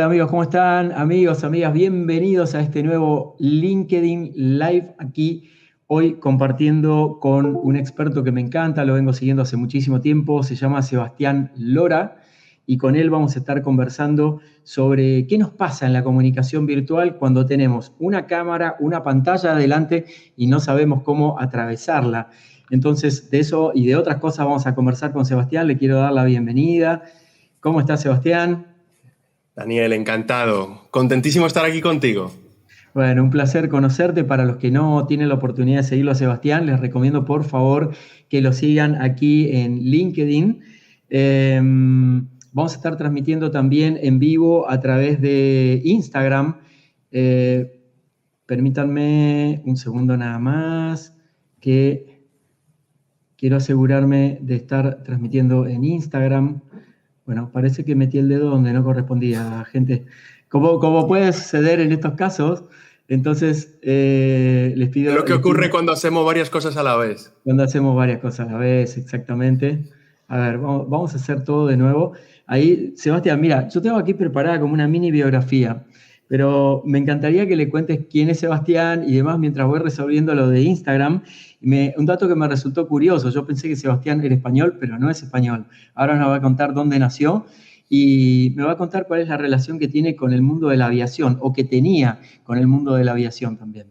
Hola amigos, ¿cómo están? Amigos, amigas, bienvenidos a este nuevo LinkedIn Live aquí, hoy compartiendo con un experto que me encanta, lo vengo siguiendo hace muchísimo tiempo, se llama Sebastián Lora y con él vamos a estar conversando sobre qué nos pasa en la comunicación virtual cuando tenemos una cámara, una pantalla adelante y no sabemos cómo atravesarla. Entonces, de eso y de otras cosas vamos a conversar con Sebastián, le quiero dar la bienvenida. ¿Cómo estás, Sebastián? Daniel, encantado. Contentísimo estar aquí contigo. Bueno, un placer conocerte. Para los que no tienen la oportunidad de seguirlo a Sebastián, les recomiendo por favor que lo sigan aquí en LinkedIn. Vamos a estar transmitiendo también en vivo a través de Instagram. Eh, Permítanme un segundo nada más, que quiero asegurarme de estar transmitiendo en Instagram. Bueno, parece que metí el dedo donde no correspondía, gente. Como puede suceder en estos casos, entonces les Es pido, lo que ocurre cuando hacemos varias cosas a la vez. cuando hacemos varias cosas a la vez, exactamente. A ver, vamos a hacer todo de nuevo. Ahí, Sebastián, mira, yo tengo aquí preparada como una mini biografía, pero me encantaría que le cuentes quién es Sebastián y demás mientras voy resolviendo lo de Instagram. Un dato que me resultó curioso, yo pensé que Sebastián era español, pero no es español. Ahora nos va a contar dónde nació y me va a contar cuál es la relación que tiene con el mundo de la aviación o que tenía con el mundo de la aviación también.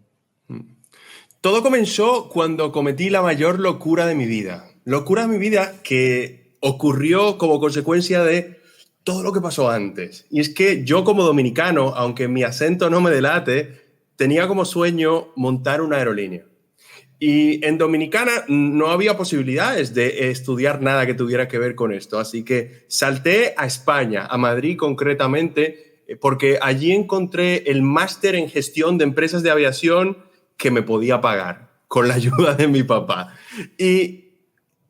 Todo comenzó cuando cometí la mayor locura de mi vida. Locura de mi vida que ocurrió como consecuencia de todo lo que pasó antes. Y es que yo como dominicano, aunque mi acento no me delate, tenía como sueño montar una aerolínea. Y en Dominicana no había posibilidades de estudiar nada que tuviera que ver con esto. Así que salté a España, a Madrid concretamente, porque allí encontré el máster en gestión de empresas de aviación que me podía pagar con la ayuda de mi papá. Y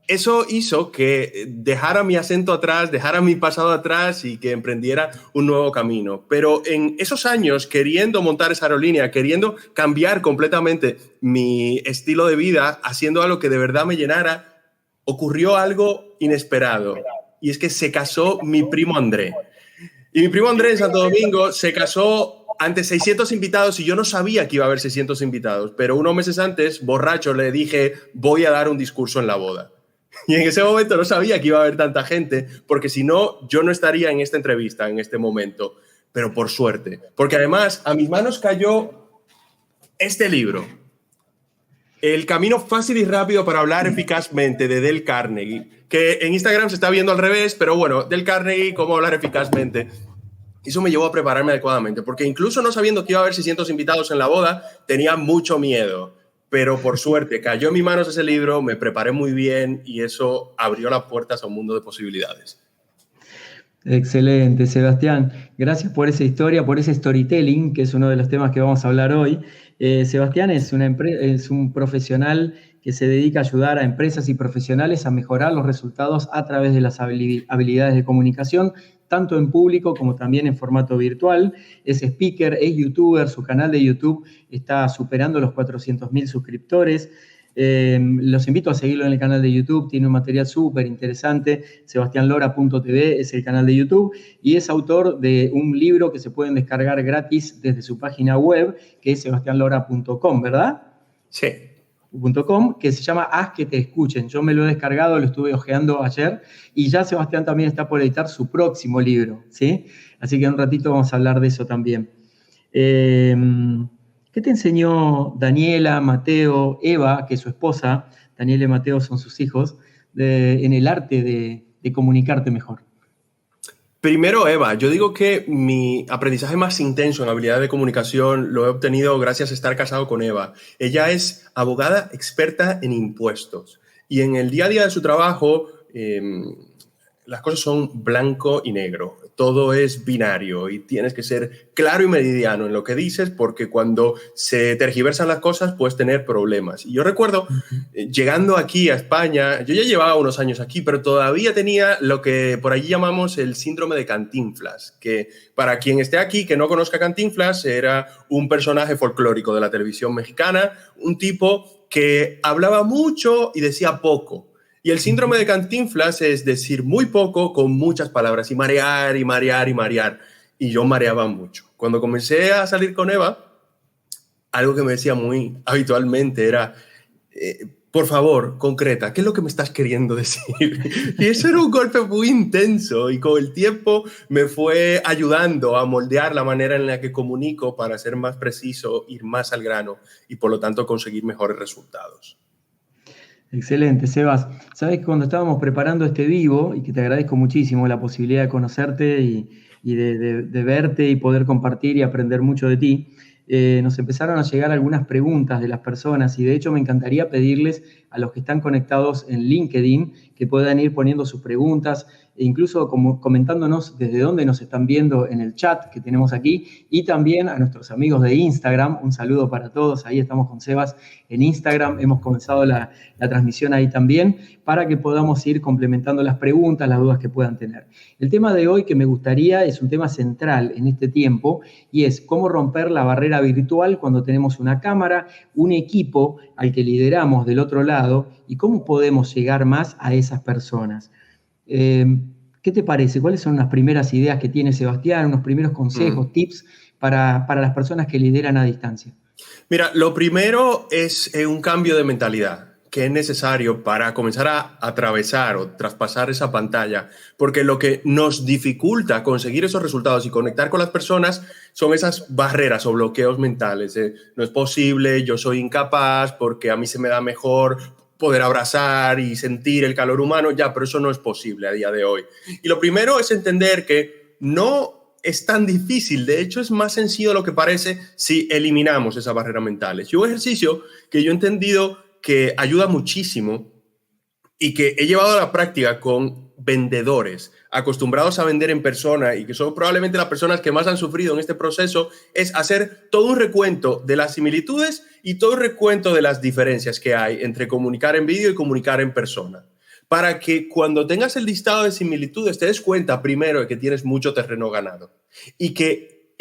eso hizo que dejara mi acento atrás, dejara mi pasado atrás y que emprendiera un nuevo camino. Pero en esos años, queriendo montar esa aerolínea, queriendo cambiar completamente mi estilo de vida, haciendo algo que de verdad me llenara, ocurrió algo inesperado. Y es que se casó mi primo André. Y mi primo André en Santo Domingo se casó ante 600 invitados y yo no sabía que iba a haber 600 invitados, pero unos meses antes, borracho, le dije, voy a dar un discurso en la boda. Y en ese momento no sabía que iba a haber tanta gente, porque si no, yo no estaría en esta entrevista, en este momento. Pero por suerte, porque además a mis manos cayó este libro, El camino fácil y rápido para hablar eficazmente, de Dale Carnegie, que en Instagram se está viendo al revés, pero bueno, Dale Carnegie, cómo hablar eficazmente. Eso me llevó a prepararme adecuadamente, porque incluso no sabiendo que iba a haber 600 invitados en la boda, tenía mucho miedo. Pero por suerte cayó en mis manos ese libro, me preparé muy bien y eso abrió las puertas a un mundo de posibilidades. Excelente, Sebastián. Gracias por esa historia, por ese storytelling, que es uno de los temas que vamos a hablar hoy. Sebastián es un profesional que se dedica a ayudar a empresas y profesionales a mejorar los resultados a través de las habilidades de comunicación, tanto en público como también en formato virtual. Es speaker, es youtuber, su canal de YouTube está superando los 400.000 suscriptores. Los invito a seguirlo en el canal de YouTube, tiene un material súper interesante, sebastianlora.tv es el canal de YouTube, y es autor de un libro que se pueden descargar gratis desde su página web, que es sebastianlora.com, ¿verdad? Sí. .com, que se llama Haz que te escuchen. Yo me lo he descargado, lo estuve hojeando ayer, y ya Sebastián también está por editar su próximo libro, ¿sí? Así que en un ratito vamos a hablar de eso también. ¿Qué te enseñó Daniela, Mateo, Eva, que es su esposa? Daniela y Mateo son sus hijos, en el arte de comunicarte mejor. Primero, Eva, yo digo que mi aprendizaje más intenso en habilidad de comunicación lo he obtenido gracias a estar casado con Eva. Ella es abogada experta en impuestos y en el día a día de su trabajo las cosas son blanco y negro. Todo es binario y tienes que ser claro y meridiano en lo que dices porque cuando se tergiversan las cosas puedes tener problemas. Y yo recuerdo llegando aquí a España, yo ya llevaba unos años aquí, pero todavía tenía lo que por allí llamamos el síndrome de Cantinflas, que para quien esté aquí que no conozca Cantinflas, era un personaje folclórico de la televisión mexicana, un tipo que hablaba mucho y decía poco. Y el síndrome de Cantinflas es decir muy poco con muchas palabras y marear y marear y marear. y yo mareaba mucho. Cuando comencé a salir con Eva, algo que me decía muy habitualmente era, por favor, concreta, ¿qué es lo que me estás queriendo decir? Y eso era un golpe muy intenso y con el tiempo me fue ayudando a moldear la manera en la que comunico para ser más preciso, ir más al grano y por lo tanto conseguir mejores resultados. Excelente, Sebas. Sabes que cuando estábamos preparando este vivo, y que te agradezco muchísimo la posibilidad de conocerte y de verte y poder compartir y aprender mucho de ti, nos empezaron a llegar algunas preguntas de las personas y de hecho me encantaría pedirles a los que están conectados en LinkedIn que puedan ir poniendo sus preguntas e incluso comentándonos desde dónde nos están viendo en el chat que tenemos aquí y también a nuestros amigos de Instagram. Un saludo para todos. Ahí estamos con Sebas en Instagram. Hemos comenzado la transmisión ahí también para que podamos ir complementando las preguntas, las dudas que puedan tener. El tema de hoy que me gustaría es un tema central en este tiempo y es cómo romper la barrera virtual cuando tenemos una cámara, un equipo al que lideramos del otro lado y cómo podemos llegar más a esas personas. ¿Qué te parece? ¿Cuáles son las primeras ideas que tiene Sebastián, unos primeros consejos, tips para las personas que lideran a distancia? Mira, lo primero es un cambio de mentalidad que es necesario para comenzar a atravesar o traspasar esa pantalla, porque lo que nos dificulta conseguir esos resultados y conectar con las personas son esas barreras o bloqueos mentales. No es posible, yo soy incapaz, porque a mí se me da mejor poder abrazar y sentir el calor humano, ya, pero eso no es posible a día de hoy. Y lo primero es entender que no es tan difícil, de hecho es más sencillo de lo que parece si eliminamos esas barreras mentales. Y un ejercicio que yo he entendido que ayuda muchísimo y que he llevado a la práctica con vendedores acostumbrados a vender en persona y que son probablemente las personas que más han sufrido en este proceso, es hacer todo un recuento de las similitudes y todo un recuento de las diferencias que hay entre comunicar en vídeo y comunicar en persona. Para que cuando tengas el listado de similitudes te des cuenta primero de que tienes mucho terreno ganado y que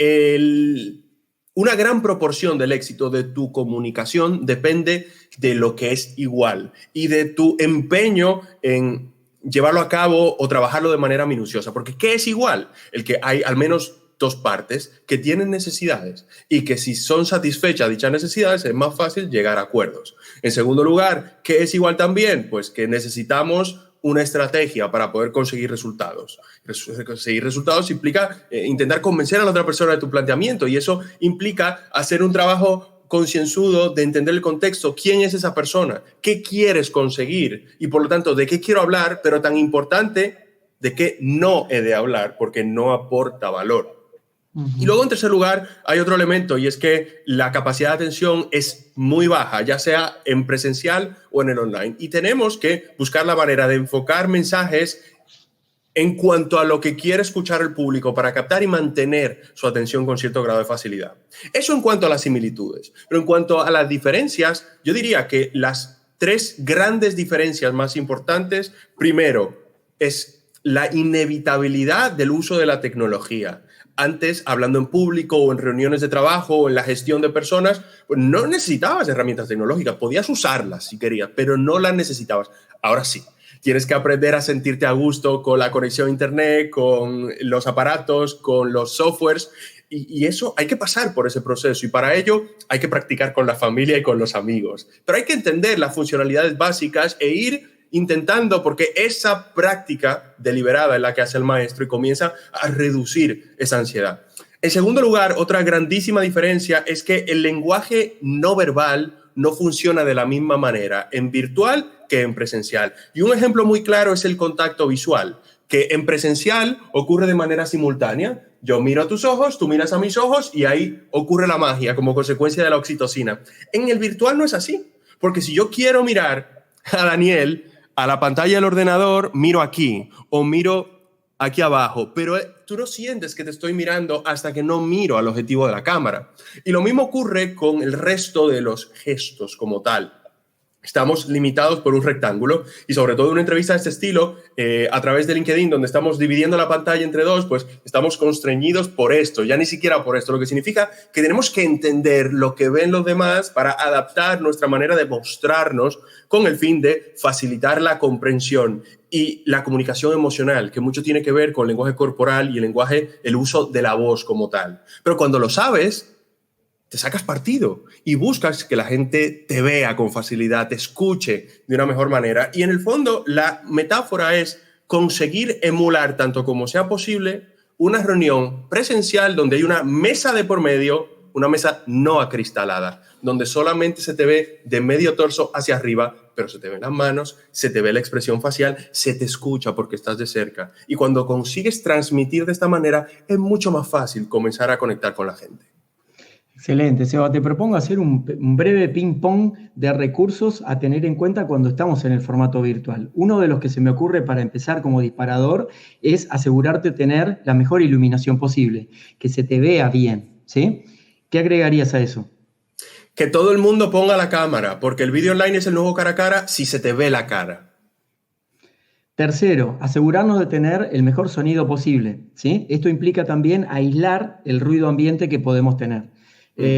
una gran proporción del éxito de tu comunicación depende de lo que es igual y de tu empeño en llevarlo a cabo o trabajarlo de manera minuciosa. Porque ¿qué es igual? El que hay al menos dos partes que tienen necesidades y que si son satisfechas dichas necesidades es más fácil llegar a acuerdos. En segundo lugar, ¿qué es igual también? Pues que necesitamos una estrategia para poder conseguir resultados. Conseguir resultados implica intentar convencer a la otra persona de tu planteamiento y eso implica hacer un trabajo concienzudo de entender el contexto, quién es esa persona, qué quieres conseguir y por lo tanto de qué quiero hablar, pero tan importante de qué no he de hablar porque no aporta valor. Y luego, en tercer lugar, hay otro elemento y es que la capacidad de atención es muy baja, ya sea en presencial o en el online. Y tenemos que buscar la manera de enfocar mensajes en cuanto a lo que quiere escuchar el público para captar y mantener su atención con cierto grado de facilidad. Eso en cuanto a las similitudes. Pero en cuanto a las diferencias, yo diría que las tres grandes diferencias más importantes, primero, es la inevitabilidad del uso de la tecnología. Antes, hablando en público o en reuniones de trabajo o en la gestión de personas, pues no necesitabas herramientas tecnológicas, podías usarlas si querías, pero no las necesitabas. Ahora sí, tienes que aprender a sentirte a gusto con la conexión a internet, con los aparatos, con los softwares, y eso hay que pasar por ese proceso y para ello hay que practicar con la familia y con los amigos. Pero hay que entender las funcionalidades básicas e ir intentando, porque esa práctica deliberada es la que hace el maestro y comienza a reducir esa ansiedad. En segundo lugar, otra grandísima diferencia es que el lenguaje no verbal no funciona de la misma manera en virtual que en presencial. Y un ejemplo muy claro es el contacto visual, que en presencial ocurre de manera simultánea. Yo miro a tus ojos, tú miras a mis ojos y ahí ocurre la magia como consecuencia de la oxitocina. En el virtual no es así, porque si yo quiero mirar a Daniel a la pantalla del ordenador, miro aquí o miro aquí abajo, pero tú no sientes que te estoy mirando hasta que no miro al objetivo de la cámara. Y lo mismo ocurre con el resto de los gestos como tal. Estamos limitados por un rectángulo y sobre todo en una entrevista de este estilo, a través de LinkedIn, donde estamos dividiendo la pantalla entre dos, pues estamos constreñidos por esto, ya ni siquiera por esto, lo que significa que tenemos que entender lo que ven los demás para adaptar nuestra manera de mostrarnos con el fin de facilitar la comprensión y la comunicación emocional, que mucho tiene que ver con el lenguaje corporal y el uso de la voz como tal. Pero cuando lo sabes, te sacas partido y buscas que la gente te vea con facilidad, te escuche de una mejor manera. Y en el fondo, la metáfora es conseguir emular, tanto como sea posible, una reunión presencial donde hay una mesa de por medio, una mesa no acristalada, donde solamente se te ve de medio torso hacia arriba, pero se te ven las manos, se te ve la expresión facial, se te escucha porque estás de cerca. Y cuando consigues transmitir de esta manera, es mucho más fácil comenzar a conectar con la gente. Excelente, Seba. Te propongo hacer un breve ping-pong de recursos a tener en cuenta cuando estamos en el formato virtual. Uno de los que se me ocurre para empezar como disparador es asegurarte de tener la mejor iluminación posible, que se te vea bien, ¿sí? ¿Qué agregarías a eso? Que todo el mundo ponga la cámara, porque el vídeo online es el nuevo cara a cara si se te ve la cara. Tercero, asegurarnos de tener el mejor sonido posible, ¿sí? Esto implica también aislar el ruido ambiente que podemos tener.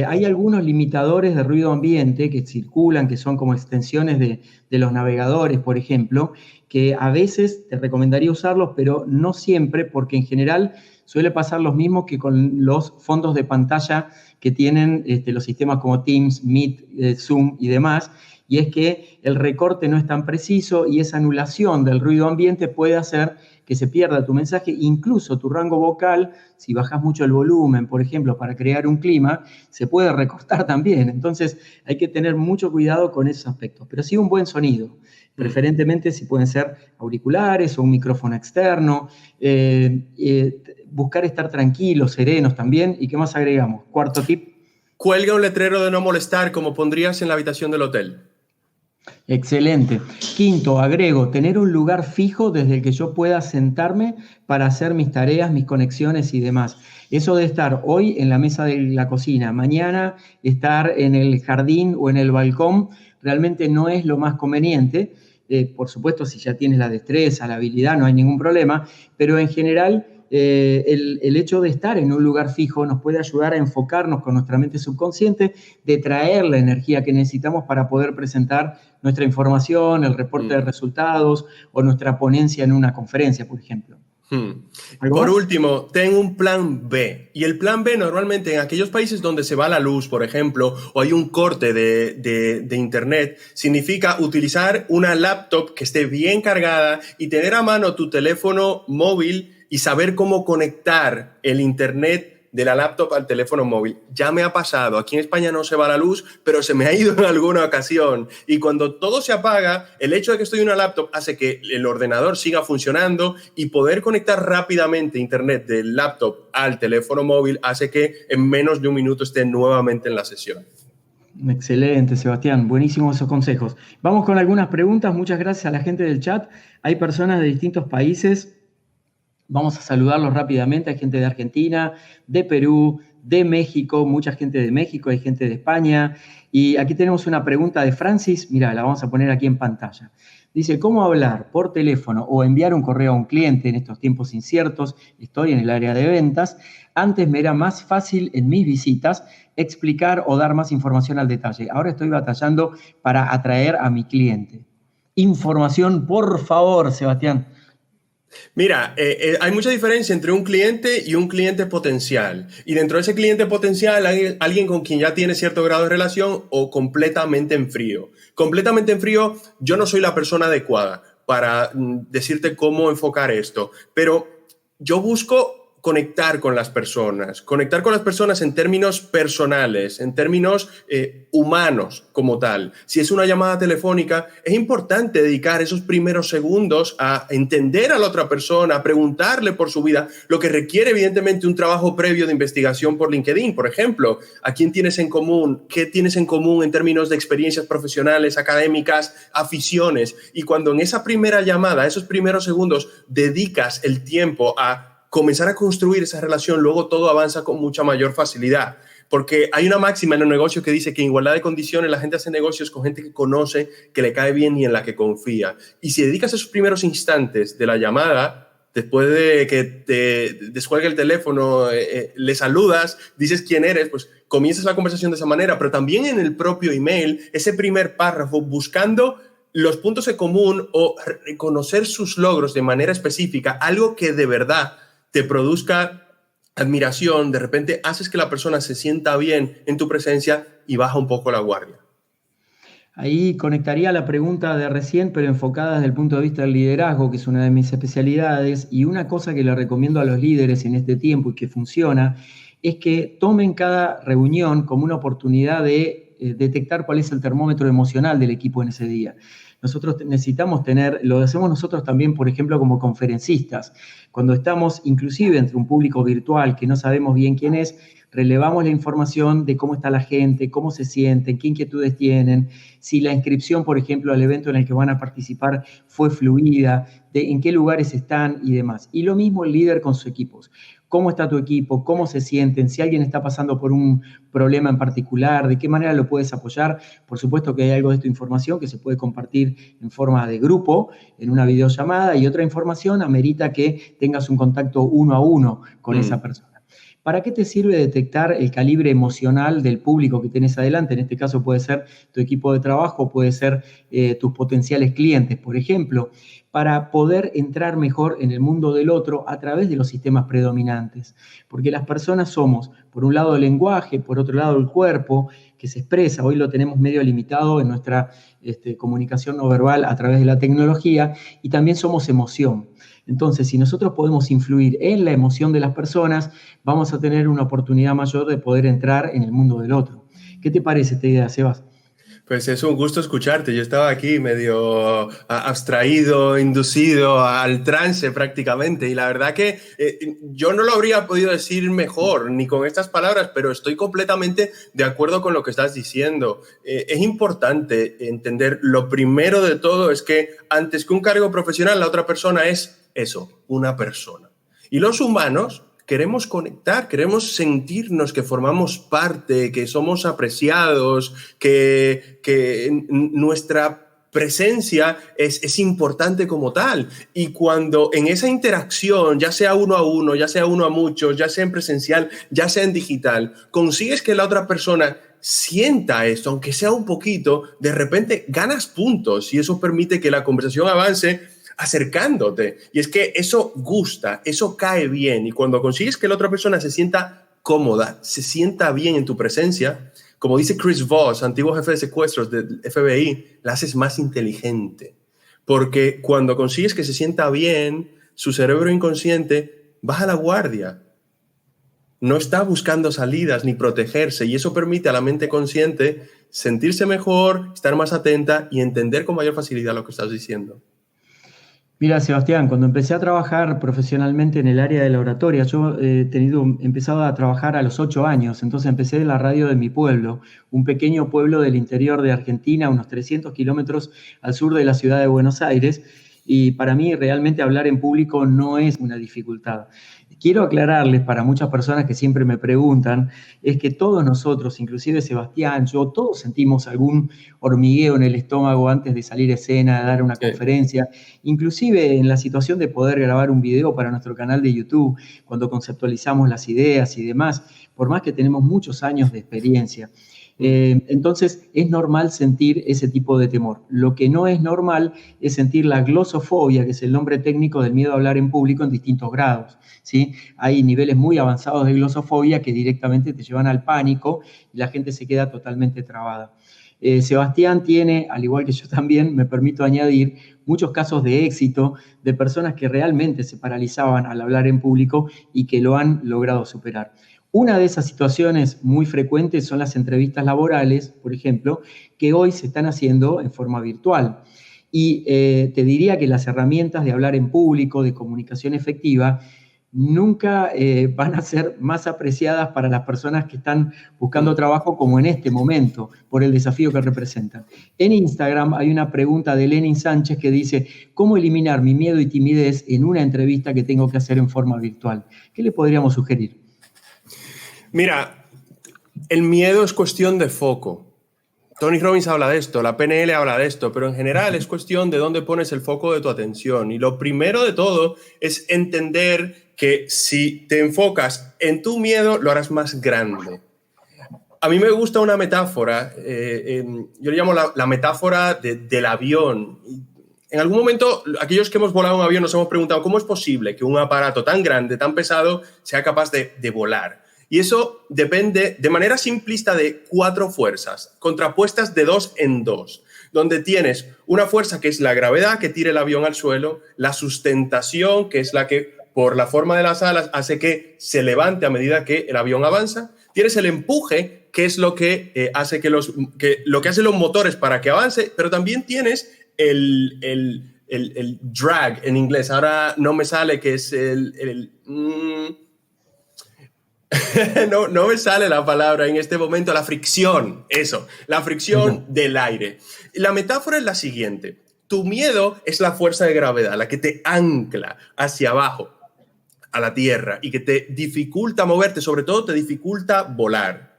Hay algunos limitadores de ruido ambiente que circulan, que son como extensiones de los navegadores, por ejemplo, que a veces te recomendaría usarlos, pero no siempre, porque en general suele pasar lo mismo que con los fondos de pantalla que tienen los sistemas como Teams, Meet, Zoom y demás, y es que el recorte no es tan preciso y esa anulación del ruido ambiente puede hacer que se pierda tu mensaje, incluso tu rango vocal, si bajas mucho el volumen, por ejemplo, para crear un clima, se puede recortar también. Entonces hay que tener mucho cuidado con esos aspectos, pero sí un buen sonido, preferentemente si pueden ser auriculares o un micrófono externo, buscar estar tranquilos, serenos también. ¿Y qué más agregamos? Cuarto tip. Cuelga un letrero de no molestar, como pondrías en la habitación del hotel. Excelente. Quinto, agrego, tener un lugar fijo desde el que yo pueda sentarme para hacer mis tareas, mis conexiones y demás. Eso de estar hoy en la mesa de la cocina, mañana estar en el jardín o en el balcón, realmente no es lo más conveniente. Por supuesto, si ya tienes la destreza, la habilidad, no hay ningún problema, pero en general el hecho de estar en un lugar fijo nos puede ayudar a enfocarnos con nuestra mente subconsciente, de traer la energía que necesitamos para poder presentar nuestra información, el reporte de resultados o nuestra ponencia en una conferencia, por ejemplo. Por último, ten un plan B. Y el plan B normalmente en aquellos países donde se va la luz, por ejemplo, o hay un corte de internet, significa utilizar una laptop que esté bien cargada y tener a mano tu teléfono móvil y saber cómo conectar el internet de la laptop al teléfono móvil. Ya me ha pasado. Aquí en España no se va la luz, pero se me ha ido en alguna ocasión. Y cuando todo se apaga, el hecho de que estoy en una laptop hace que el ordenador siga funcionando y poder conectar rápidamente internet del laptop al teléfono móvil hace que en menos de un minuto esté nuevamente en la sesión. Excelente, Sebastián. Buenísimos esos consejos. Vamos con algunas preguntas. Muchas gracias a la gente del chat. Hay personas de distintos países. Vamos a saludarlos rápidamente. Hay gente de Argentina, de Perú, de México, mucha gente de México, hay gente de España. Y aquí tenemos una pregunta de Francis. Mira, la vamos a poner aquí en pantalla. Dice, ¿cómo hablar por teléfono o enviar un correo a un cliente en estos tiempos inciertos? Estoy en el área de ventas. Antes me era más fácil en mis visitas explicar o dar más información al detalle. Ahora estoy batallando para atraer a mi cliente. Información, por favor, Sebastián. Mira, hay mucha diferencia entre un cliente y un cliente potencial. Y dentro de ese cliente potencial hay alguien con quien ya tiene cierto grado de relación o completamente en frío. Completamente en frío, yo no soy la persona adecuada para decirte cómo enfocar esto, pero yo busco conectar con las personas en términos personales, en términos humanos como tal. Si es una llamada telefónica, es importante dedicar esos primeros segundos a entender a la otra persona, a preguntarle por su vida, lo que requiere evidentemente un trabajo previo de investigación por LinkedIn, por ejemplo. ¿A quién tienes en común? ¿Qué tienes en común en términos de experiencias profesionales, académicas, aficiones? Y cuando en esa primera llamada, esos primeros segundos, dedicas el tiempo a comenzar a construir esa relación, luego todo avanza con mucha mayor facilidad. porque hay una máxima en los negocios que dice que en igualdad de condiciones la gente hace negocios con gente que conoce, que le cae bien y en la que confía. Y si dedicas esos primeros instantes de la llamada, después de que te descuelgue el teléfono, le saludas, dices quién eres, pues comienzas la conversación de esa manera, pero también en el propio email, ese primer párrafo, buscando los puntos en común o reconocer sus logros de manera específica, algo que de verdad te produzca admiración, de repente haces que la persona se sienta bien en tu presencia y baja un poco la guardia. Ahí conectaría la pregunta de recién, pero enfocada desde el punto de vista del liderazgo, que es una de mis especialidades, y una cosa que le recomiendo a los líderes en este tiempo y que funciona, es que tomen cada reunión como una oportunidad de detectar cuál es el termómetro emocional del equipo en ese día. Nosotros necesitamos tener, lo hacemos nosotros también, por ejemplo, como conferencistas. Cuando estamos inclusive entre un público virtual que no sabemos bien quién es, relevamos la información de cómo está la gente, cómo se sienten, qué inquietudes tienen, si la inscripción, por ejemplo, al evento en el que van a participar fue fluida, en qué lugares están y demás. Y lo mismo el líder con sus equipos. ¿Cómo está tu equipo? ¿Cómo se sienten? Si alguien está pasando por un problema en particular, ¿de qué manera lo puedes apoyar? Por supuesto que hay algo de esta información que se puede compartir en forma de grupo, en una videollamada, y otra información amerita que tengas un contacto uno a uno con esa persona. ¿Para qué te sirve detectar el calibre emocional del público que tenés adelante? En este caso puede ser tu equipo de trabajo, puede ser tus potenciales clientes, por ejemplo, para poder entrar mejor en el mundo del otro a través de los sistemas predominantes. Porque las personas somos, por un lado, el lenguaje, por otro lado, el cuerpo, que se expresa. Hoy lo tenemos medio limitado en nuestra comunicación no verbal a través de la tecnología, y también somos emoción. Entonces, si nosotros podemos influir en la emoción de las personas, vamos a tener una oportunidad mayor de poder entrar en el mundo del otro. ¿Qué te parece esta idea, Sebas? Pues es un gusto escucharte. Yo estaba aquí medio abstraído, inducido al trance prácticamente. Y la verdad que yo no lo habría podido decir mejor ni con estas palabras, pero estoy completamente de acuerdo con lo que estás diciendo. Es importante entender, lo primero de todo es que antes que un cargo profesional, la otra persona es eso, una persona. Y los humanos queremos conectar, queremos sentirnos que formamos parte, que somos apreciados, que nuestra presencia es importante como tal. Y cuando en esa interacción, ya sea uno a uno, ya sea uno a muchos, ya sea en presencial, ya sea en digital, consigues que la otra persona sienta esto, aunque sea un poquito, de repente ganas puntos y eso permite que la conversación avance acercándote. Y es que eso gusta, eso cae bien. Y cuando consigues que la otra persona se sienta cómoda, se sienta bien en tu presencia, como dice Chris Voss, antiguo jefe de secuestros del FBI, la haces más inteligente. Porque cuando consigues que se sienta bien, su cerebro inconsciente baja la guardia. No está buscando salidas ni protegerse, y eso permite a la mente consciente sentirse mejor, estar más atenta y entender con mayor facilidad lo que estás diciendo. Mira, Sebastián, cuando empecé a trabajar profesionalmente en el área de la oratoria, yo he empezado a trabajar a los 8 años, entonces empecé en la radio de mi pueblo, un pequeño pueblo del interior de Argentina, unos 300 kilómetros al sur de la ciudad de Buenos Aires, y para mí realmente hablar en público no es una dificultad. Quiero aclararles para muchas personas que siempre me preguntan, es que todos nosotros, inclusive Sebastián, yo, todos sentimos algún hormigueo en el estómago antes de salir a escena, de dar una conferencia, inclusive en la situación de poder grabar un video para nuestro canal de YouTube, cuando conceptualizamos las ideas y demás, por más que tenemos muchos años de experiencia. Entonces es normal sentir ese tipo de temor. Lo que no es normal es sentir la glosofobia, que es el nombre técnico del miedo a hablar en público en distintos grados, ¿sí? Hay niveles muy avanzados de glosofobia que directamente te llevan al pánico y la gente se queda totalmente trabada. Sebastián tiene, al igual que yo también, me permito añadir, muchos casos de éxito de personas que realmente se paralizaban al hablar en público y que lo han logrado superar. Una de esas situaciones muy frecuentes son las entrevistas laborales, por ejemplo, que hoy se están haciendo en forma virtual. Y te diría que las herramientas de hablar en público, de comunicación efectiva, nunca van a ser más apreciadas para las personas que están buscando trabajo como en este momento, por el desafío que representan. En Instagram hay una pregunta de Lenin Sánchez que dice, ¿cómo eliminar mi miedo y timidez en una entrevista que tengo que hacer en forma virtual? ¿Qué le podríamos sugerir? Mira, el miedo es cuestión de foco. Tony Robbins habla de esto, la PNL habla de esto, pero en general es cuestión de dónde pones el foco de tu atención. Y lo primero de todo es entender que si te enfocas en tu miedo, lo harás más grande. A mí me gusta una metáfora, yo le llamo la metáfora del avión. En algún momento, aquellos que hemos volado un avión nos hemos preguntado cómo es posible que un aparato tan grande, tan pesado, sea capaz de volar. Y eso depende de manera simplista de 4 fuerzas, contrapuestas de 2 en 2, donde tienes una fuerza que es la gravedad, que tira el avión al suelo, la sustentación, que es la que, por la forma de las alas, hace que se levante a medida que el avión avanza. Tienes el empuje, que es lo que hace lo que hacen los motores para que avance, pero también tienes el drag en inglés. Ahora no me sale, que es no me sale la palabra en este momento, la fricción, eso, la fricción del aire. La metáfora es la siguiente: tu miedo es la fuerza de gravedad, la que te ancla hacia abajo, a la tierra, y que te dificulta moverte, sobre todo te dificulta volar.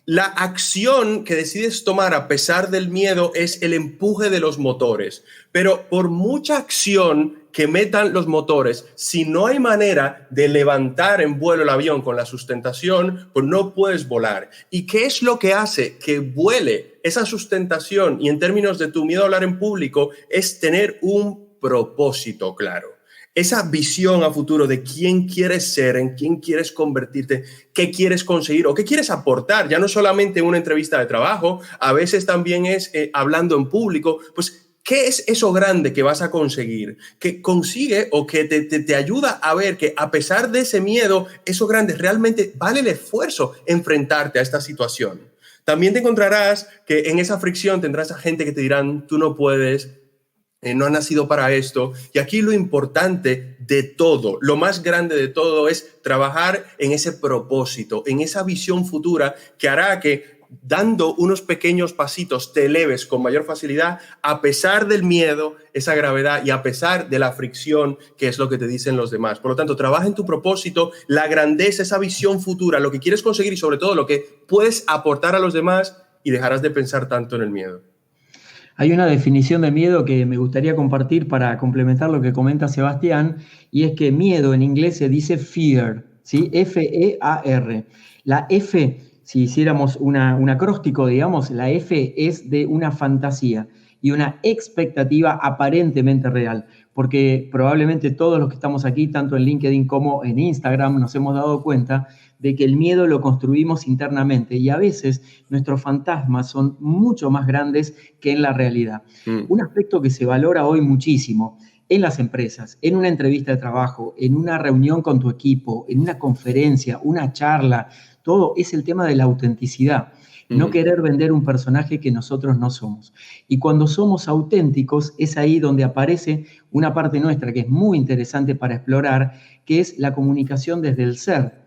La acción que decides tomar a pesar del miedo es el empuje de los motores, pero por mucha acción que metan los motores, si no hay manera de levantar en vuelo el avión con la sustentación, pues no puedes volar. ¿Y qué es lo que hace que vuele esa sustentación? Y en términos de tu miedo a hablar en público, es tener un propósito claro. Esa visión a futuro de quién quieres ser, en quién quieres convertirte, qué quieres conseguir o qué quieres aportar. Ya no solamente en una entrevista de trabajo, a veces también es hablando en público. Pues, ¿qué es eso grande que vas a conseguir? Que consigue o que te ayuda a ver que a pesar de ese miedo, eso grande realmente vale el esfuerzo enfrentarte a esta situación. También te encontrarás que en esa fricción tendrás a gente que te dirán, tú no puedes, no has nacido para esto. Y aquí lo importante de todo, lo más grande de todo, es trabajar en ese propósito, en esa visión futura que hará que, dando unos pequeños pasitos, te eleves con mayor facilidad a pesar del miedo, esa gravedad, y a pesar de la fricción, que es lo que te dicen los demás. Por lo tanto, trabaja en tu propósito, la grandeza, esa visión futura, lo que quieres conseguir y sobre todo lo que puedes aportar a los demás, y dejarás de pensar tanto en el miedo. Hay una definición de miedo que me gustaría compartir para complementar lo que comenta Sebastián, y es que miedo en inglés se dice fear, ¿sí? F-E-A-R. La F, si hiciéramos un acróstico, digamos, la F es de una fantasía y una expectativa aparentemente real, porque probablemente todos los que estamos aquí, tanto en LinkedIn como en Instagram, nos hemos dado cuenta de que el miedo lo construimos internamente y a veces nuestros fantasmas son mucho más grandes que en la realidad. Un aspecto que se valora hoy muchísimo en las empresas, en una entrevista de trabajo, en una reunión con tu equipo, en una conferencia, una charla, todo es el tema de la autenticidad. No querer vender un personaje que nosotros no somos. Y cuando somos auténticos, es ahí donde aparece una parte nuestra que es muy interesante para explorar, que es la comunicación desde el ser,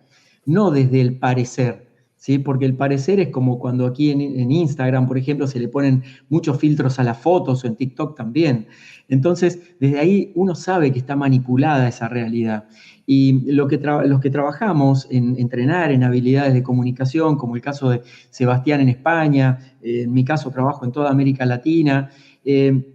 no desde el parecer, ¿sí? Porque el parecer es como cuando aquí en Instagram, por ejemplo, se le ponen muchos filtros a las fotos, o en TikTok también. Entonces, desde ahí uno sabe que está manipulada esa realidad. Y los que trabajamos en entrenar en habilidades de comunicación, como el caso de Sebastián en España, en mi caso trabajo en toda América Latina,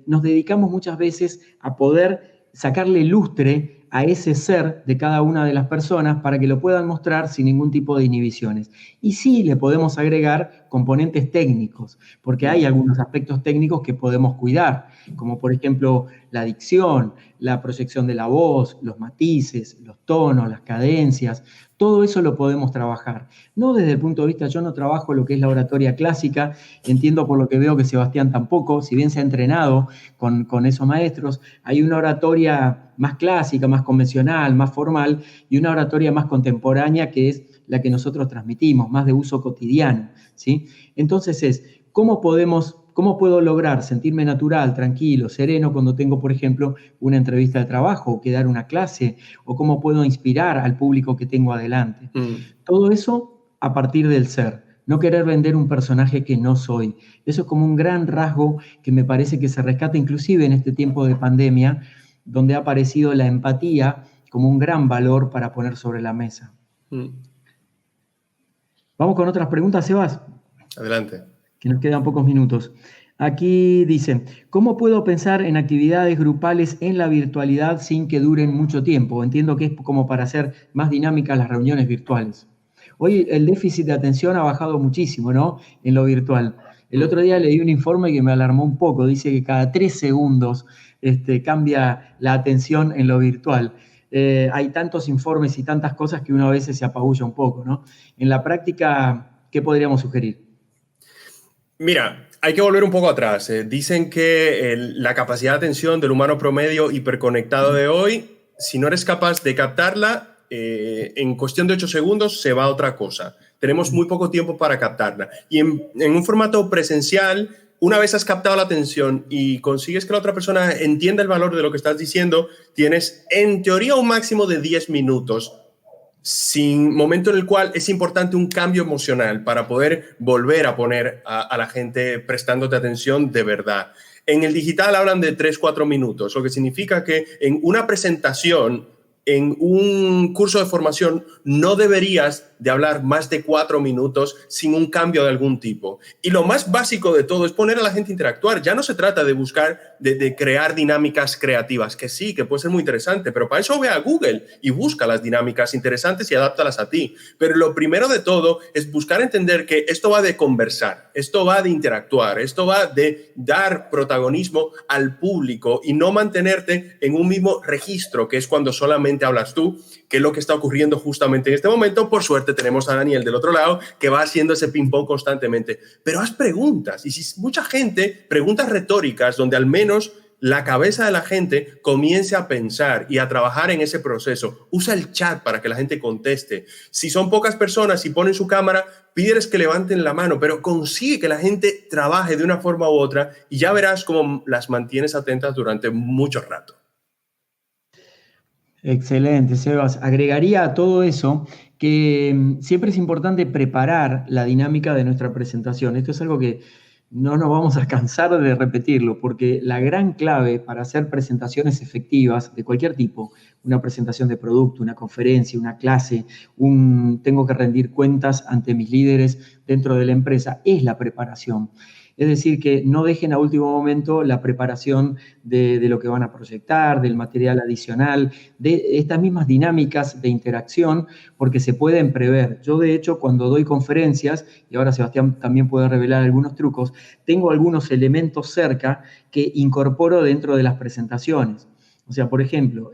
nos dedicamos muchas veces a poder sacarle lustre a ese ser de cada una de las personas para que lo puedan mostrar sin ningún tipo de inhibiciones. Y sí le podemos agregar componentes técnicos, porque hay algunos aspectos técnicos que podemos cuidar, como por ejemplo la dicción, la proyección de la voz, los matices, los tonos, las cadencias. Todo eso lo podemos trabajar. No desde el punto de vista, yo no trabajo lo que es la oratoria clásica, entiendo por lo que veo que Sebastián tampoco, si bien se ha entrenado con esos maestros, hay una oratoria más clásica, más convencional, más formal, y una oratoria más contemporánea que es la que nosotros transmitimos, más de uso cotidiano, ¿sí? Entonces ¿cómo puedo lograr sentirme natural, tranquilo, sereno cuando tengo, por ejemplo, una entrevista de trabajo o que dar una clase? ¿O cómo puedo inspirar al público que tengo adelante? Todo eso a partir del ser. No querer vender un personaje que no soy. Eso es como un gran rasgo que me parece que se rescata inclusive en este tiempo de pandemia, donde ha aparecido la empatía como un gran valor para poner sobre la mesa. Vamos con otras preguntas, Sebas, Adelante. que nos quedan pocos minutos. Aquí dice, ¿cómo puedo pensar en actividades grupales en la virtualidad sin que duren mucho tiempo? Entiendo que es como para hacer más dinámicas las reuniones virtuales. Hoy el déficit de atención ha bajado muchísimo, ¿no? En lo virtual. El otro día leí un informe que me alarmó un poco. Dice que cada 3 segundos cambia la atención en lo virtual. Hay tantos informes y tantas cosas que uno a veces se apabulla un poco, ¿no? En la práctica, ¿qué podríamos sugerir? Mira, hay que volver un poco atrás. Dicen que la capacidad de atención del humano promedio hiperconectado de hoy, si no eres capaz de captarla, en cuestión de 8 segundos se va a otra cosa. Tenemos muy poco tiempo para captarla. Y en un formato presencial, una vez has captado la atención y consigues que la otra persona entienda el valor de lo que estás diciendo, tienes en teoría un máximo de 10 minutos sin momento en el cual es importante un cambio emocional para poder volver a poner a la gente prestándote atención de verdad. En el digital hablan de 3-4 minutos, lo que significa que en una presentación, en un curso de formación, no deberías de hablar más de 4 minutos sin un cambio de algún tipo. Y lo más básico de todo es poner a la gente a interactuar. Ya no se trata de buscar, de crear dinámicas creativas, que sí, que puede ser muy interesante, pero para eso ve a Google y busca las dinámicas interesantes y adáptalas a ti. Pero lo primero de todo es buscar entender que esto va de conversar, esto va de interactuar, esto va de dar protagonismo al público y no mantenerte en un mismo registro, que es cuando solamente hablas tú, que es lo que está ocurriendo justamente en este momento. Por suerte tenemos a Daniel del otro lado que va haciendo ese ping-pong constantemente. Pero haz preguntas, y si mucha gente, preguntas retóricas donde al menos la cabeza de la gente comience a pensar y a trabajar en ese proceso. Usa el chat para que la gente conteste. Si son pocas personas y ponen su cámara, pídeles que levanten la mano, pero consigue que la gente trabaje de una forma u otra y ya verás cómo las mantienes atentas durante mucho rato. Excelente, Sebas. Agregaría a todo eso que siempre es importante preparar la dinámica de nuestra presentación. Esto es algo que no nos vamos a cansar de repetirlo, porque la gran clave para hacer presentaciones efectivas de cualquier tipo, una presentación de producto, una conferencia, una clase, tengo que rendir cuentas ante mis líderes dentro de la empresa, es la preparación. Es decir, que no dejen a último momento la preparación de lo que van a proyectar, del material adicional, de estas mismas dinámicas de interacción, porque se pueden prever. Yo, de hecho, cuando doy conferencias, y ahora Sebastián también puede revelar algunos trucos, tengo algunos elementos cerca que incorporo dentro de las presentaciones. O sea, por ejemplo,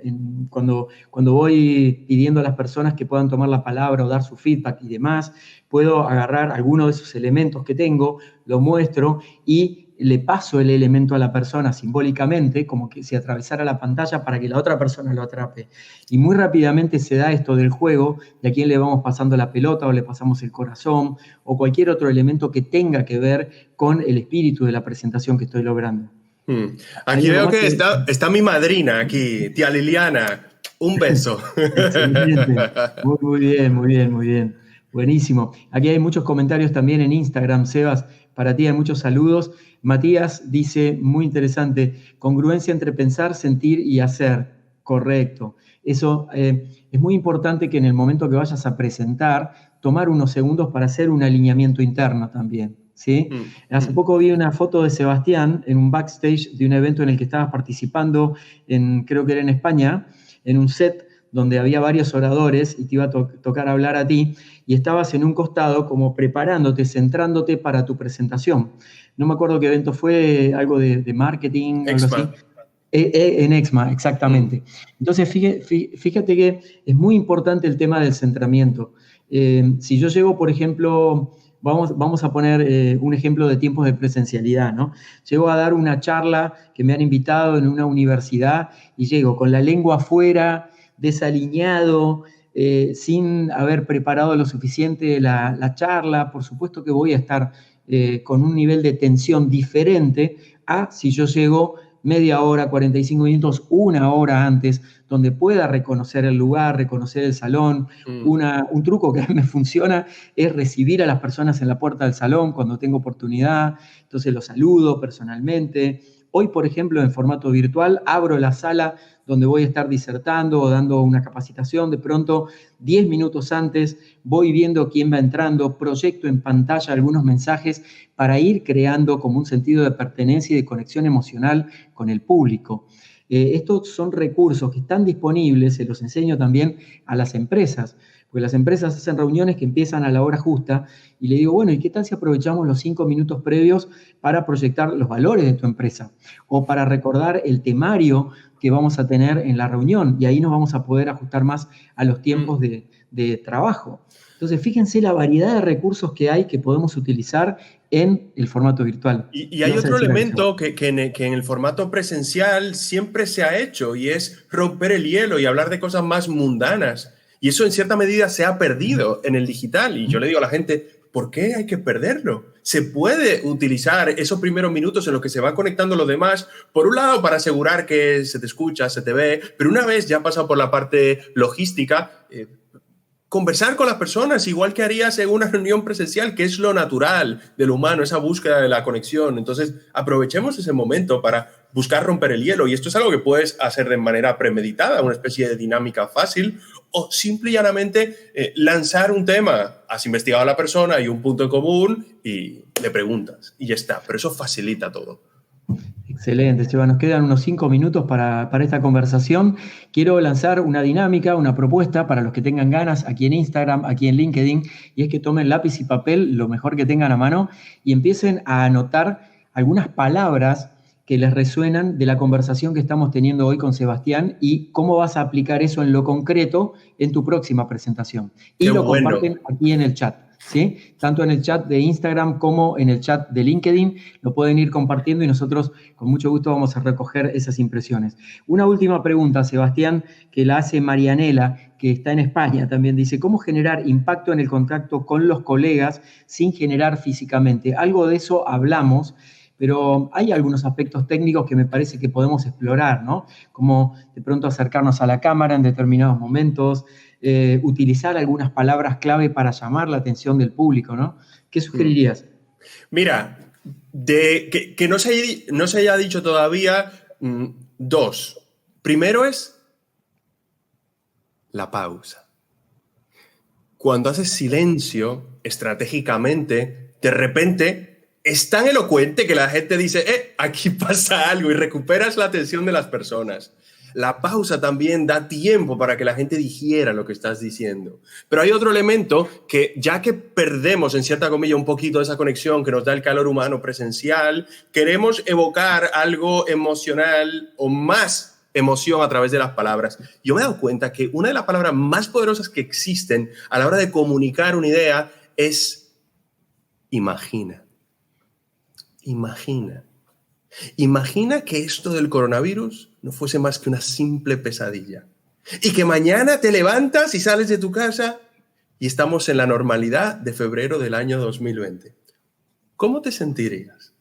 cuando voy pidiendo a las personas que puedan tomar la palabra o dar su feedback y demás, puedo agarrar alguno de esos elementos que tengo, lo muestro y le paso el elemento a la persona simbólicamente, como que si atravesara la pantalla para que la otra persona lo atrape. Y muy rápidamente se da esto del juego, de a quién le vamos pasando la pelota o le pasamos el corazón o cualquier otro elemento que tenga que ver con el espíritu de la presentación que estoy logrando. Aquí veo que está mi madrina aquí, tía Liliana. Un beso. Excelente. Muy bien, muy bien, muy bien. Buenísimo. Aquí hay muchos comentarios también en Instagram, Sebas. Para ti hay muchos saludos. Matías dice, muy interesante, congruencia entre pensar, sentir y hacer. Correcto. Eso es muy importante que en el momento que vayas a presentar, tomar unos segundos para hacer un alineamiento interno también. ¿Sí? Hace poco vi una foto de Sebastián en un backstage de un evento en el que estabas participando, creo que era en España, en un set donde había varios oradores y te iba a tocar hablar a ti, y estabas en un costado como preparándote, centrándote para tu presentación. No me acuerdo qué evento fue, algo de marketing, Exma. algo así. En Exma, exactamente. Entonces, fíjate que es muy importante el tema del centramiento. Si yo llego, por ejemplo, vamos a poner un ejemplo de tiempos de presencialidad, ¿no? Llego a dar una charla que me han invitado en una universidad y llego con la lengua afuera, desalineado, sin haber preparado lo suficiente la charla. Por supuesto que voy a estar con un nivel de tensión diferente a si yo llego media hora, 45 minutos, una hora antes, donde pueda reconocer el lugar, reconocer el salón. Un truco que me funciona es recibir a las personas en la puerta del salón cuando tengo oportunidad, entonces los saludo personalmente. Hoy, por ejemplo, en formato virtual, abro la sala donde voy a estar disertando o dando una capacitación, de pronto 10 minutos antes voy viendo quién va entrando, proyecto en pantalla algunos mensajes para ir creando como un sentido de pertenencia y de conexión emocional con el público. Estos son recursos que están disponibles, se los enseño también a las empresas, porque las empresas hacen reuniones que empiezan a la hora justa y le digo, bueno, ¿y qué tal si aprovechamos los 5 minutos previos para proyectar los valores de tu empresa? O para recordar el temario que vamos a tener en la reunión, y ahí nos vamos a poder ajustar más a los tiempos de trabajo. Entonces, fíjense la variedad de recursos que hay que podemos utilizar en el formato virtual. Y hay otro elemento que en el formato presencial siempre se ha hecho, y es romper el hielo y hablar de cosas más mundanas. Y eso en cierta medida se ha perdido en el digital. Y yo le digo a la gente, ¿por qué hay que perderlo? Se puede utilizar esos primeros minutos en los que se van conectando los demás, por un lado para asegurar que se te escucha, se te ve, pero una vez ya pasado por la parte logística, conversar con las personas, igual que harías en una reunión presencial, que es lo natural de lo humano, esa búsqueda de la conexión. Entonces, aprovechemos ese momento para buscar romper el hielo. Y esto es algo que puedes hacer de manera premeditada, una especie de dinámica fácil, o simple y llanamente lanzar un tema. Has investigado a la persona y un punto en común y le preguntas y ya está. Pero eso facilita todo. Excelente, Esteban. Nos quedan unos 5 minutos para esta conversación. Quiero lanzar una dinámica, una propuesta para los que tengan ganas aquí en Instagram, aquí en LinkedIn, y es que tomen lápiz y papel, lo mejor que tengan a mano, y empiecen a anotar algunas palabras que les resuenan de la conversación que estamos teniendo hoy con Sebastián y cómo vas a aplicar eso en lo concreto en tu próxima presentación. Y lo comparten aquí en el chat. ¿Sí? Tanto en el chat de Instagram como en el chat de LinkedIn, lo pueden ir compartiendo y nosotros con mucho gusto vamos a recoger esas impresiones. Una última pregunta, Sebastián, que la hace Marianela, que está en España también, dice, ¿cómo generar impacto en el contacto con los colegas sin generar físicamente? Algo de eso hablamos, pero hay algunos aspectos técnicos que me parece que podemos explorar, ¿no? Como de pronto acercarnos a la cámara en determinados momentos, utilizar algunas palabras clave para llamar la atención del público, ¿no? ¿Qué sugerirías? Mira, que no se haya dicho todavía, dos. Primero es la pausa. Cuando haces silencio, estratégicamente, de repente es tan elocuente que la gente dice, aquí pasa algo, y recuperas la atención de las personas. La pausa también da tiempo para que la gente digiera lo que estás diciendo. Pero hay otro elemento que, ya que perdemos, en cierta comilla, un poquito de esa conexión que nos da el calor humano presencial, queremos evocar algo emocional o más emoción a través de las palabras. Yo me he dado cuenta que una de las palabras más poderosas que existen a la hora de comunicar una idea es imagina. Imagina. Imagina que esto del coronavirus no fuese más que una simple pesadilla y que mañana te levantas y sales de tu casa y estamos en la normalidad de febrero del año 2020. ¿Cómo te sentirías?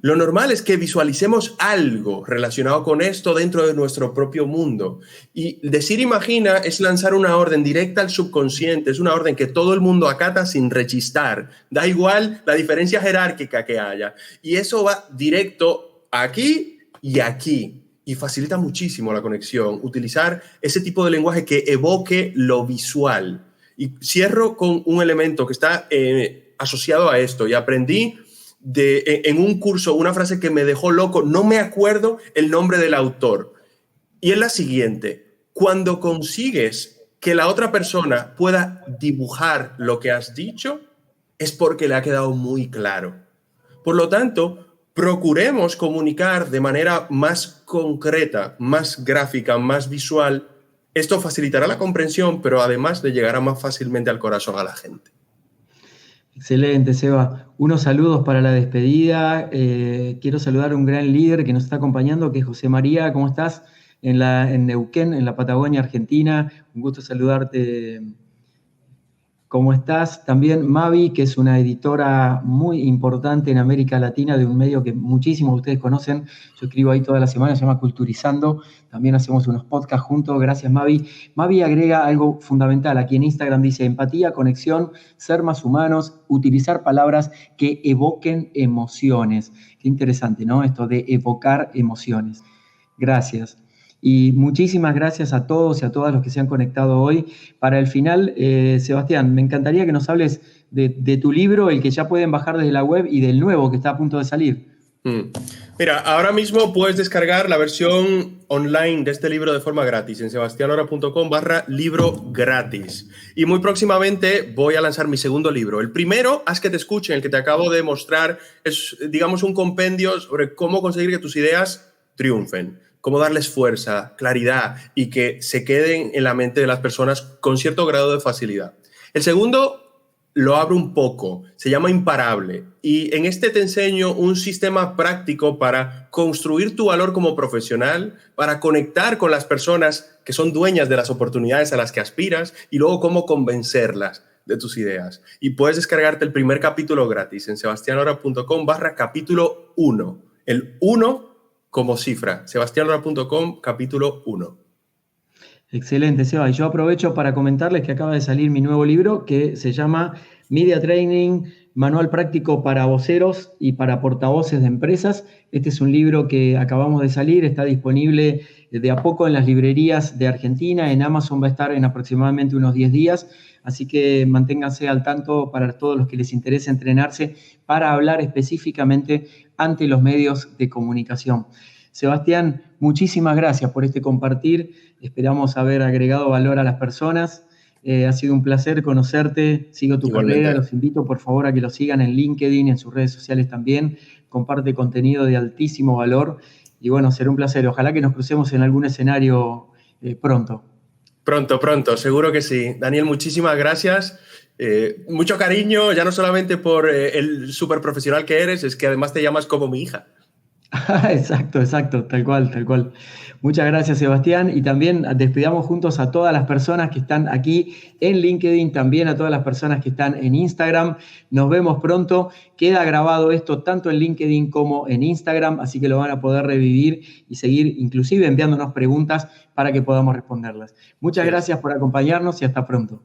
Lo normal es que visualicemos algo relacionado con esto dentro de nuestro propio mundo. Y decir imagina es lanzar una orden directa al subconsciente, es una orden que todo el mundo acata sin rechistar. Da igual la diferencia jerárquica que haya. Y eso va directo aquí y aquí. Y facilita muchísimo la conexión. Utilizar ese tipo de lenguaje que evoque lo visual. Y cierro con un elemento que está asociado a esto. Y aprendí en un curso una frase que me dejó loco, no me acuerdo el nombre del autor, y es la siguiente: cuando consigues que la otra persona pueda dibujar lo que has dicho, es porque le ha quedado muy claro. Por lo tanto, procuremos comunicar de manera más concreta, más gráfica, más visual. Esto facilitará la comprensión, pero además le llegará más fácilmente al corazón a la gente. Excelente, Seba. Unos saludos para la despedida. Quiero saludar a un gran líder que nos está acompañando, que es José María. ¿Cómo estás? En Neuquén, en la Patagonia, Argentina. Un gusto saludarte. ¿Cómo estás? También Mavi, que es una editora muy importante en América Latina de un medio que muchísimos de ustedes conocen. Yo escribo ahí toda la semana, se llama Culturizando. También hacemos unos podcasts juntos. Gracias, Mavi. Mavi agrega algo fundamental. Aquí en Instagram dice empatía, conexión, ser más humanos, utilizar palabras que evoquen emociones. Qué interesante, ¿no? Esto de evocar emociones. Gracias. Y muchísimas gracias a todos y a todas los que se han conectado hoy. Para el final, Sebastián, me encantaría que nos hables de tu libro, el que ya pueden bajar desde la web, y del nuevo que está a punto de salir. Mira, ahora mismo puedes descargar la versión online de este libro de forma gratis en sebastianora.com/libro gratis. Y muy próximamente voy a lanzar mi segundo libro. El primero, Haz que te escuchen, el que te acabo de mostrar, es, digamos, un compendio sobre cómo conseguir que tus ideas triunfen, cómo darles fuerza, claridad y que se queden en la mente de las personas con cierto grado de facilidad. El segundo lo abro un poco, se llama Imparable, y en este te enseño un sistema práctico para construir tu valor como profesional, para conectar con las personas que son dueñas de las oportunidades a las que aspiras y luego cómo convencerlas de tus ideas. Y puedes descargarte el primer capítulo gratis en sebastianora.com/capítulo 1. El 1 como cifra, sebastianora.com, capítulo 1. Excelente, Seba. Y yo aprovecho para comentarles que acaba de salir mi nuevo libro que se llama Media Training, Manual Práctico para Voceros y para Portavoces de Empresas. Este es un libro que acabamos de salir, está disponible de a poco en las librerías de Argentina, en Amazon va a estar en aproximadamente unos 10 días, así que manténganse al tanto para todos los que les interese entrenarse para hablar específicamente ante los medios de comunicación. Sebastián, muchísimas gracias por este compartir. Esperamos haber agregado valor a las personas. Ha sido un placer conocerte. Sigo tu carrera. Los invito, por favor, a que lo sigan en LinkedIn, en sus redes sociales también. Comparte contenido de altísimo valor. Y bueno, será un placer. Ojalá que nos crucemos en algún escenario pronto. Pronto. Seguro que sí. Daniel, muchísimas gracias. Mucho cariño, ya no solamente por el súper profesional que eres, es que además te llamas como mi hija. Exacto, tal cual. Muchas gracias, Sebastián, y también despidamos juntos a todas las personas que están aquí en LinkedIn, también a todas las personas que están en Instagram. Nos vemos pronto. Queda grabado esto tanto en LinkedIn como en Instagram, así que lo van a poder revivir y seguir inclusive enviándonos preguntas para que podamos responderlas. Muchas gracias por acompañarnos y hasta pronto.